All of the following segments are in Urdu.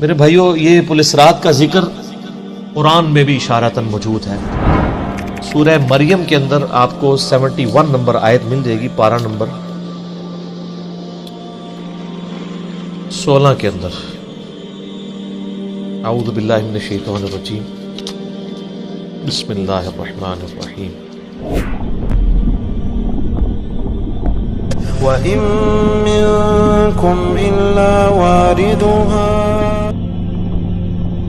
میرے بھائیوں، یہ پل صراط کا ذکر قرآن میں بھی اشارتاً موجود ہے۔ سورہ مریم کے اندر آپ کو 71 نمبر آیت مل جائے گی، پارہ نمبر 16 کے اندر۔ اعوذ باللہ من الشیطان الرجیم، بسم اللہ الرحمن الرحیم۔ وَإِن مِّنكُمْ إِلَّا وَارِدُهَا،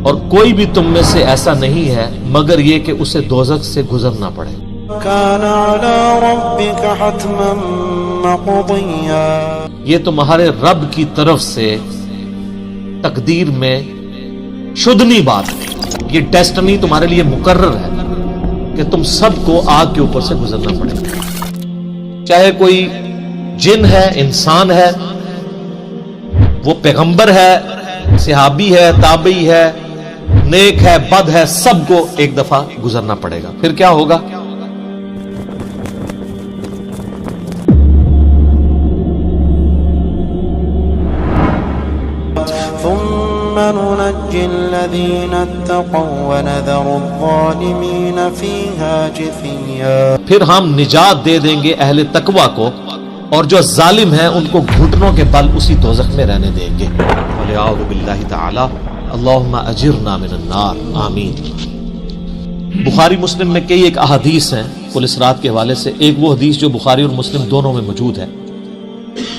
اور کوئی بھی تم میں سے ایسا نہیں ہے مگر یہ کہ اسے دوزخ سے گزرنا پڑے۔ كَانَ عَلَى رَبِّكَ حَتْمًا مَّقْضِيًّا، یہ تمہارے رب کی طرف سے تقدیر میں شدنی بات ہے، یہ ڈیسٹنی تمہارے لیے مقرر ہے کہ تم سب کو آگ کے اوپر سے گزرنا پڑے گا۔ چاہے کوئی جن ہے، انسان ہے، وہ پیغمبر ہے، صحابی ہے، تابعی ہے، نیک ہے، بد ہے، سب کو ایک دفعہ گزرنا پڑے گا۔ پھر کیا ہوگا؟ ثُمَّ نُنَجِّي الَّذِينَ اتَّقَوْا وَنَذَرُ الظَّالِمِينَ فِيهَا جِثِيًّا، پھر ہم نجات دے دیں گے اہل تقوی کو، اور جو ظالم ہیں ان کو گھٹنوں کے بل اسی دوزخ میں رہنے دیں گے۔ وَلِعَوْذُ بِاللَّهِ تَعَالَى اللہم اجرنا من النار، آمین۔ بخاری مسلم میں کئی ایک احادیث ہیں پل صراط کے حوالے سے۔ ایک وہ حدیث جو بخاری اور مسلم دونوں میں موجود ہے۔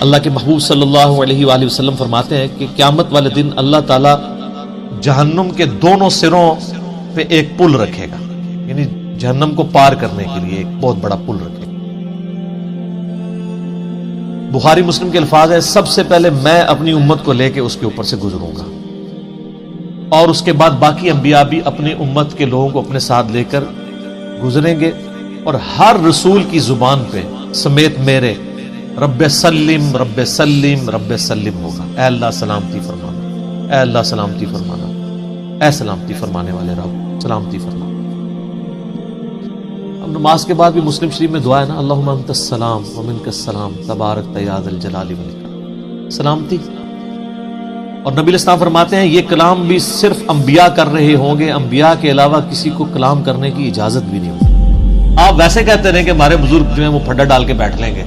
اللہ کے محبوب صلی اللہ علیہ وآلہ وسلم فرماتے ہیں کہ قیامت والے دن اللہ تعالیٰ جہنم کے دونوں سروں پہ ایک پل رکھے گا، یعنی جہنم کو پار کرنے کے لیے ایک بہت بڑا پل رکھے گا۔ بخاری مسلم کے الفاظ ہیں، سب سے پہلے میں اپنی امت کو لے کے اس کے اوپر سے گزروں گا، اور اس کے بعد باقی انبیاء بھی اپنی امت کے لوگوں کو اپنے ساتھ لے کر گزریں گے، اور ہر رسول کی زبان پہ سمیت میرے رب سلم رب سلم رب سلم ہوگا۔ اے اللہ سلامتی فرمانا، اے اللہ سلامتی فرمانا، اے سلامتی فرمانے والے رب سلامتی فرمانا۔ اب نماز کے بعد بھی مسلم شریف میں دعا ہے نا، اللہم انت السلام ومنک السلام تبارک یا ذا الجلال والاکرام، سلامتی۔ اور نبی علیہ السلام فرماتے ہیں یہ کلام بھی صرف انبیاء کر رہے ہوں گے، انبیاء کے علاوہ کسی کو کلام کرنے کی اجازت بھی نہیں ہوگی۔ آپ ویسے کہتے رہیں کہ ہمارے بزرگ جو ہیں وہ پھڈا ڈال کے بیٹھ لیں گے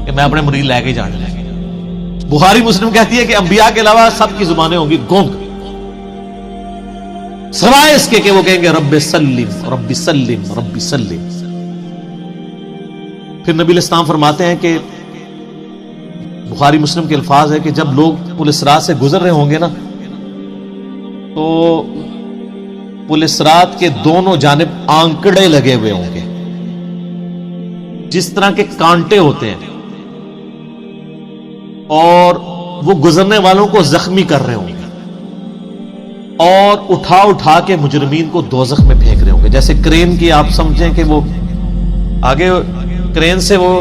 کہ میں اپنے مرید لے کے جانے لیں گے۔ بخاری مسلم کہتی ہے کہ انبیاء کے علاوہ سب کی زبانیں ہوں گی گونگ، سوائے اس کے کہ وہ کہیں گے رب سلم رب سلم رب سلم۔ پھر نبی علیہ السلام فرماتے ہیں کہ بخاری مسلم کے الفاظ ہے کہ جب لوگ پل صراط سے گزر رہے ہوں گے نا، تو پل صراط کے دونوں جانب آنکڑے لگے ہوئے ہوں گے، جس طرح کے کانٹے ہوتے ہیں، اور وہ گزرنے والوں کو زخمی کر رہے ہوں گے، اور اٹھا اٹھا کے مجرمین کو دوزخ میں پھینک رہے ہوں گے۔ جیسے کرین کی آپ سمجھیں کہ وہ آگے کرین سے وہ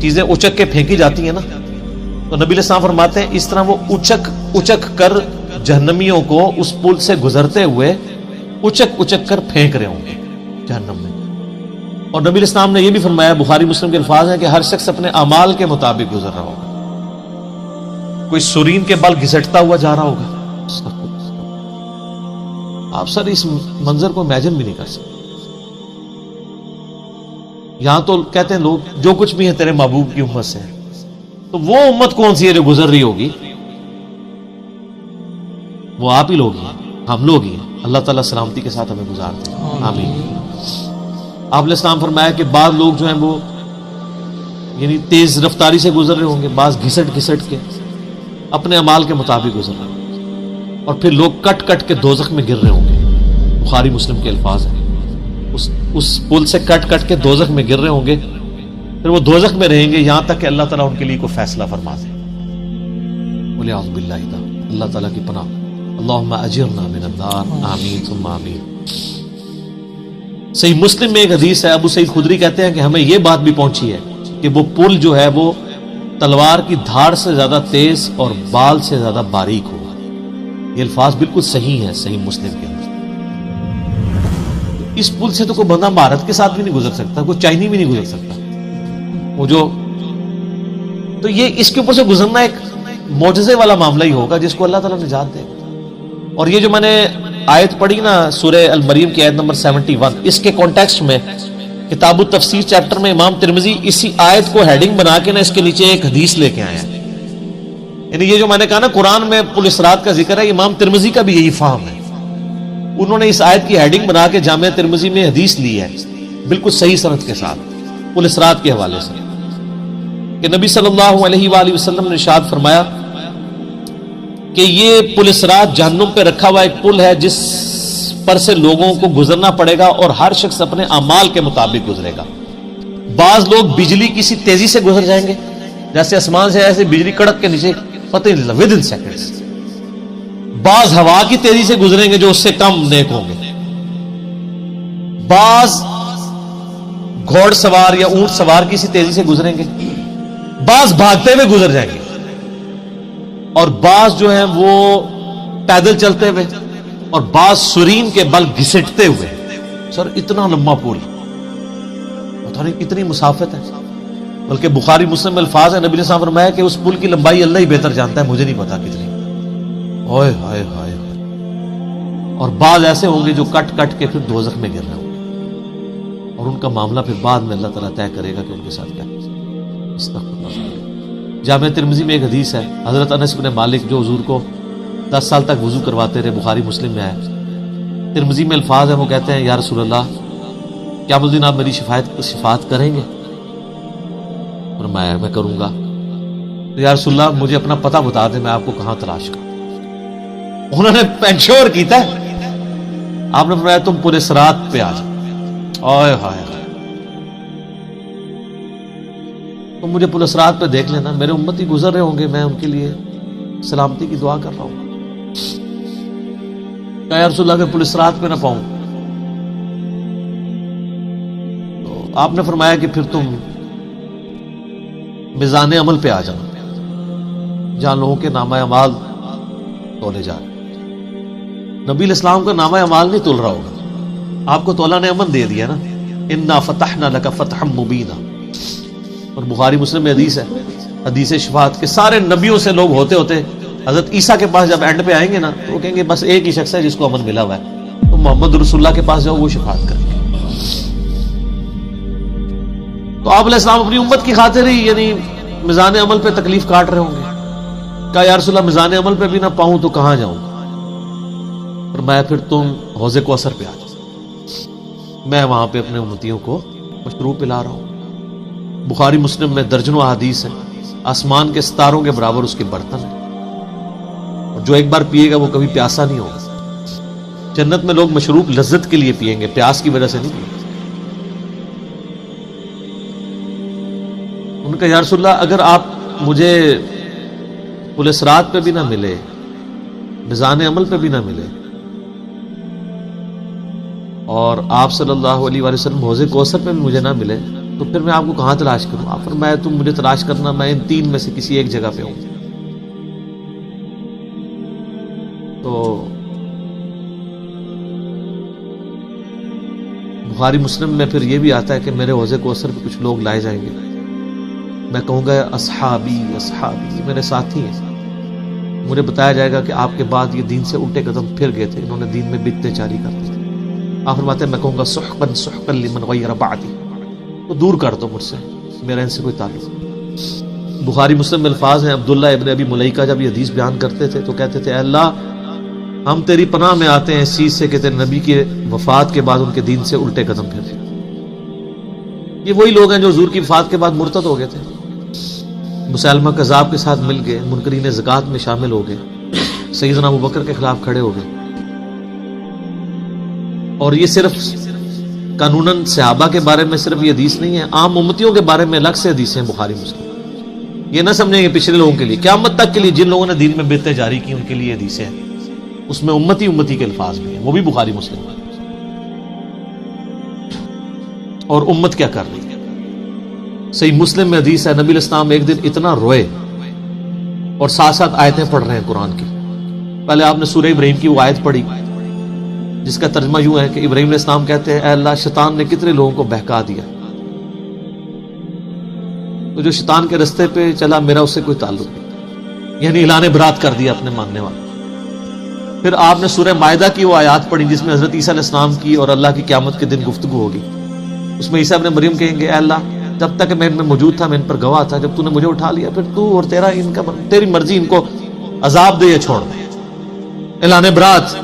چیزیں اچک کے پھینکی جاتی ہیں نا، تو نبی علیہ السلام فرماتے ہیں اس طرح وہ اچک اچک کر جہنمیوں کو اس پل سے گزرتے ہوئے اچک اچک کر پھینک رہے ہوں گے جہنم میں۔ اور نبی علیہ السلام نے یہ بھی فرمایا، بخاری مسلم کے الفاظ ہیں کہ ہر شخص اپنے اعمال کے مطابق گزر رہا ہوگا۔ کوئی سورین کے بل گھسٹتا ہوا جا رہا ہوگا، آپ سر اس منظر کو امیجن بھی نہیں کر سکتے۔ یہاں تو کہتے ہیں لوگ جو کچھ بھی ہے تیرے محبوب کی امت سے ہے، تو وہ امت کون سی ہے جو گزر رہی ہوگی؟ وہ آپ ہی لوگ ہیں، ہم لوگ ہی ہیں۔ اللہ تعالیٰ سلامتی کے ساتھ ہمیں گزار دیں، آمین۔ آپ علیہ السلام فرمایا کہ بعض لوگ جو ہیں وہ یعنی تیز رفتاری سے گزر رہے ہوں گے، بعض گھسٹ گھسٹ کے اپنے اعمال کے مطابق گزر رہے ہوں گے، اور پھر لوگ کٹ کٹ کے دوزخ میں گر رہے ہوں گے۔ بخاری مسلم کے الفاظ ہیں، اس پل سے کٹ کٹ کے دوزخ میں گر رہے ہوں گے، پھر وہ دوزخ میں رہیں گے یہاں تک کہ اللہ تعالیٰ ان کے لیے کوئی فیصلہ فرما دے۔ وَلِعَوْذُ بِاللَّهِ تَعَالَى، اللہ تعالیٰ کی پناہ، اللہم اجرنا من النار، آمین ثم آمین۔ صحیح مسلم میں ایک حدیث ہے، ابو سعید خدری کہتے ہیں کہ ہمیں یہ بات بھی پہنچی ہے کہ وہ پل جو ہے وہ تلوار کی دھاڑ سے زیادہ تیز اور بال سے زیادہ باریک ہوگا۔ یہ الفاظ بالکل صحیح ہیں صحیح مسلم کے اندر۔ اس پل سے تو کوئی بندہ مہارت کے ساتھ بھی نہیں گزر سکتا، کوئی چائنی بھی نہیں گزر سکتا، وہ جو تو یہ اس کے اوپر سے گزرنا ایک معجزے والا معاملہ ہی ہوگا جس کو اللہ تعالیٰ نجات دے گا۔ اور یہ جو میں نے آیت پڑھی نا سورہ المریم کی آیت نمبر 71، اس کے کانٹیکسٹ میں کتاب التفسیر چیپٹر میں امام ترمذی اسی آیت کو ہیڈنگ بنا کے نا اس کے نیچے ایک حدیث لے کے آیا ہے. یعنی یہ جو میں نے کہا نا قرآن میں پل اسرات کا ذکر ہے، امام ترمذی کا بھی یہی فہم ہے. انہوں نے اس آیت کی ہیڈنگ بنا کے جامعہ ترمذی میں حدیث لی ہے بالکل صحیح سند کے ساتھ پل اسرات کے حوالے سے، کہ نبی صلی اللہ علیہ وآلہ وسلم نے ارشاد فرمایا کہ یہ پل اسرات جہنم پہ رکھا ہوا ایک پل ہے جس پر سے لوگوں کو گزرنا پڑے گا اور ہر شخص اپنے اعمال کے مطابق گزرے گا. بعض لوگ بجلی کسی تیزی سے گزر جائیں گے، جیسے آسمان سے ایسے بجلی کڑک کے نیچے پتہ نہیں چلتا ود ان سیکنڈز. بعض ہوا کی تیزی سے گزریں گے جو اس سے کم نیک ہوں گے. بعض گھوڑ سوار یا اونٹ سوار کسی تیزی سے گزریں گے، بعض بھاگتے ہوئے گزر جائیں گے، اور بعض جو ہیں وہ پیدل چلتے ہوئے، اور بعض سرین کے بل گھسٹتے ہوئے. سر اتنا لمبا پل، پتہ نہیں کتنی مسافت ہے. بلکہ بخاری مسلم میں الفاظ ہیں، نبی نے فرمایا کہ اس پل کی لمبائی اللہ ہی بہتر جانتا ہے، مجھے نہیں پتا کتنی. اوئے ہائے ہائے. اور بعض ایسے ہوں گے جو کٹ کٹ کے پھر دوزخ میں گر رہے ہوں گے، اور ان کا معاملہ پھر بعد میں اللہ تعالیٰ طے کرے گا کہ ان کے ساتھ کیا. استغفر اللہ. جامعہ ترمذی میں ایک حدیث ہے، حضرت انس بن مالک جو حضور کو 10 سال تک وضو کرواتے رہے، بخاری مسلم میں آیا. ترمذی میں الفاظ ہیں، وہ کہتے ہیں یا رسول اللہ کیا اس دن آپ میری شفاعت کریں گے؟ فرمایا میں کروں گا. یا رسول اللہ مجھے اپنا پتہ بتا دیں، میں آپ کو کہاں تلاش کروں. انہوں نے انشور کیتا ہے. آپ نے فرمایا تم پورے صراط پہ آ جاؤ. اوئے ہائے ہائے. تم مجھے پورے صراط پہ دیکھ لینا، میرے امتی گزر رہے ہوں گے، میں ان کے لیے سلامتی کی دعا کر رہا ہوں. کہ یا رسول اللہ اگر پل صراط پہ نہ پاؤں تو آپ نے فرمایا کہ پھر تم میزان عمل پہ آ جانا، جہاں لوگوں کے نامہ اعمال تولے جا رہے. نبی الاسلام کا نامہ اعمال نہیں تول رہا ہوگا، آپ کو تو اللہ نے امن دے دیا نا، انا فتحنا لک فتحا مبینا. اور بخاری مسلم میں حدیث ہے، حدیث شفاعت کے سارے نبیوں سے لوگ ہوتے ہوتے حضرت عیسیٰ کے پاس جب اینڈ پہ آئیں گے نا تو وہ کہیں گے بس ایک ہی شخص ہے جس کو امن ملا ہوا ہے، تو محمد رسول اللہ کے پاس جاؤ، وہ شفاعت کریں گے. تو آپ علیہ السلام اپنی امت کی خاطر ہی یعنی میزان عمل پہ تکلیف کاٹ رہے ہوں گے. کہا یا رسول اللہ میزان عمل پہ بھی نہ پاؤں تو کہاں جاؤں؟ فرمایا پھر تم حوض کوثر پہ آ جاؤ، میں وہاں پہ اپنے امتیوں کو مشروب پلا رہا ہوں. بخاری مسلم میں درجنوں احادیث ہیں، آسمان کے ستاروں کے برابر اس کے برتن ہیں، اور جو ایک بار پیے گا وہ کبھی پیاسا نہیں ہوگا. جنت میں لوگ مشروب لذت کے لیے پیئیں گے، پیاس کی وجہ سے نہیں پیئیں گے. ان کا یا رسول اللہ اگر آپ مجھے پل صراط پہ بھی نہ ملے، میزان عمل پہ بھی نہ ملے، اور آپ صلی اللہ علیہ وآلہ وسلم حوض کوثر پہ بھی مجھے نہ ملے، تو پھر میں آپ کو کہاں تلاش کروں؟ آپ فرمایا تم مجھے تلاش کرنا، میں ان تین میں سے کسی ایک جگہ پہ ہوں. تو بخاری مسلم میں پھر یہ بھی آتا ہے کہ میرے حوض کوثر پہ کچھ لوگ لائے جائیں گے، میں کہوں گا اصحابی اصحابی، یہ میرے ساتھی ہیں. مجھے بتایا جائے گا کہ آپ کے بعد یہ دین سے الٹے قدم پھر گئے تھے، انہوں نے دین میں بدعتیں جاری کر دی تھی. آپ فرماتے ہیں میں کہوں گا سحقا سحقا لمن غیر بعدی، تو دور کر دو مجھ سے، میرا ان سے کوئی تعلق نہیں. بخاری مسلم میں الفاظ ہیں، عبداللہ ابن ابی ملیکہ جب یہ حدیث بیان کرتے تھے تو کہتے تھے اے اللہ ہم تیری پناہ میں آتے ہیں اس چیز سے کہ تیرے نبی کے وفات کے بعد ان کے دین سے الٹے قدم پھر گئے. یہ وہی لوگ ہیں جو حضور کی وفات کے بعد مرتد ہو گئے تھے، مسلمہ کذاب کے ساتھ مل گئے، منکرین زکوٰۃ میں شامل ہو گئے، سیدنا ابوبکر کے خلاف کھڑے ہو گئے. اور یہ صرف قانوناً صحابہ کے بارے میں صرف یہ حدیث نہیں ہے، عام امتیوں کے بارے میں الگ سے حدیثیں ہیں بخاری مسلم. یہ نہ سمجھیں کہ پچھلے لوگوں کے لیے، قیامت تک کے لیے جن لوگوں نے دین میں بدعتیں جاری کی ان کے لیے حدیثیں ہیں، اس میں امتی کے الفاظ بھی ہیں، وہ بھی بخاری مسلم ہیں. اور امت کیا کر رہی ہے؟ صحیح مسلم میں حدیث ہے، نبی الاسلام ایک دن اتنا روئے اور ساتھ ساتھ آیتیں پڑھ رہے ہیں قرآن کی. پہلے آپ نے سورہ ابراہیم کی وہ آیت پڑھی جس کا ترجمہ یوں ہے کہ ابراہیم علیہ السلام کہتے ہیں اے اللہ شیطان نے کتنے لوگوں کو بہکا دیا، تو جو شیطان کے رستے پہ چلا میرا اس سے کوئی تعلق نہیں، یعنی اعلان برات کر دیا اپنے ماننے والوں. پھر آپ نے سورہ مائدہ کی وہ آیات پڑھی جس میں حضرت عیسیٰ علیہ السلام کی اور اللہ کی قیامت کے دن گفتگو ہوگی. اس میں عیسیٰ ابن مریم کہیں گے اے اللہ جب تک میں ان میں موجود تھا میں ان پر گواہ تھا, جب تو نے مجھے اٹھا لیا پھر تو اور تیری مرضی ان کو عذاب دے یا چھوڑ دے. اعلان برات.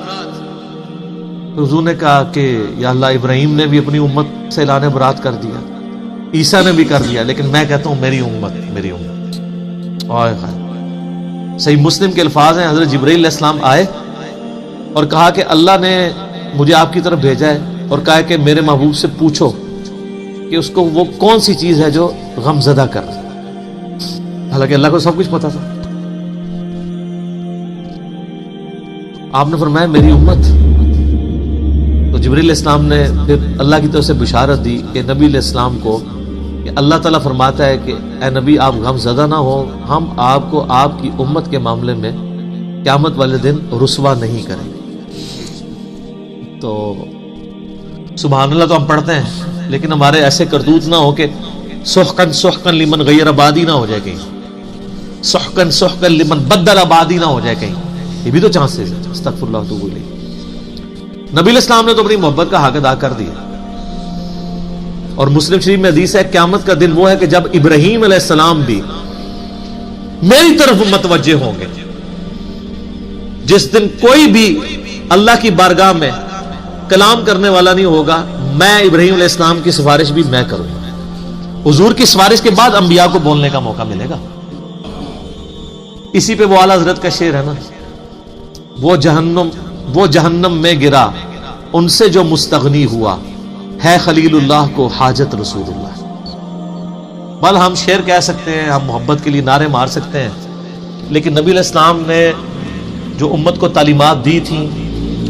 حضور نے کہا کہ یا اللہ ابراہیم نے بھی اپنی امت سے اعلان برات کر دیا, عیسیٰ نے بھی کر دیا, لیکن میں کہتا ہوں میری امت. صحیح مسلم کے الفاظ ہیں, حضرت جبرائیل علیہ السلام آئے اور کہا کہ اللہ نے مجھے آپ کی طرف بھیجا ہے اور کہا کہ میرے محبوب سے پوچھو کہ اس کو وہ کون سی چیز ہے جو غم زدہ کر رہا ہے. حالانکہ اللہ کو سب کچھ پتا تھا. آپ نے فرمایا میری امت. تو جبرائیل علیہ السلام نے پھر اللہ کی طرف سے بشارت دی کہ نبی علیہ السلام کو کہ اللہ تعالیٰ فرماتا ہے کہ اے نبی آپ غم زدہ نہ ہو, ہم آپ کو آپ کی امت کے معاملے میں قیامت والے دن رسوا نہیں کریں گے. تو سبحان اللہ تو ہم پڑھتے ہیں لیکن ہمارے ایسے کرتوت نہ ہو کہ سحقن سحقن لمن غیر آبادی نہ ہو جائے کہیں, سحقن سحقن لمن بدل آبادی نہ ہو جائے کہیں. یہ بھی تو چانسز ہے. استغفر اللہ واتوب الیہ. نبی علیہ السلام نے تو اپنی محبت کا حق ادا کر دیا. اور مسلم شریف میں حدیث ہے قیامت کا دن وہ ہے کہ جب ابراہیم علیہ السلام بھی میری طرف متوجہ ہوں گے. جس دن کوئی بھی اللہ کی بارگاہ میں کلام کرنے والا نہیں ہوگا, میں ابراہیم علیہ السلام کی سفارش بھی میں کروں گا. حضور کی سفارش کے بعد انبیاء کو بولنے کا موقع ملے گا. اسی پہ وہ اعلیٰ حضرت کا شعر ہے نا, وہ جہنم میں گرا ان سے جو مستغنی ہوا, ہے خلیل اللہ کو حاجت رسول اللہ. بل ہم شعر کہہ سکتے ہیں, ہم محبت کے لیے نعرے مار سکتے ہیں, لیکن نبی علیہ السلام نے جو امت کو تعلیمات دی تھیں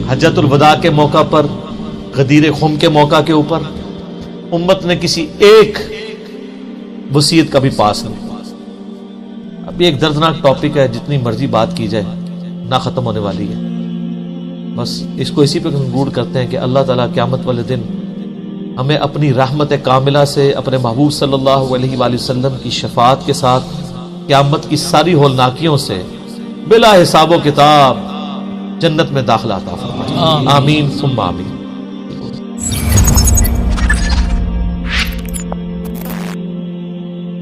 حجۃ الوداع کے موقع پر, غدیر خم کے موقع کے اوپر, امت نے کسی ایک وصیت کا بھی پاس نہیں. اب ایک دردناک ٹاپک ہے, جتنی مرضی بات کی جائے نہ ختم ہونے والی ہے. بس اس کو اسی پہ کنکلوڈ کرتے ہیں کہ اللہ تعالیٰ قیامت والے دن ہمیں اپنی رحمت کاملہ سے اپنے محبوب صلی اللہ علیہ وآلہ وسلم کی شفاعت کے ساتھ قیامت کی ساری ہولناکیوں سے بلا حساب و کتاب جنت میں داخلہ عطا فرمائے. آمین ثم آمین.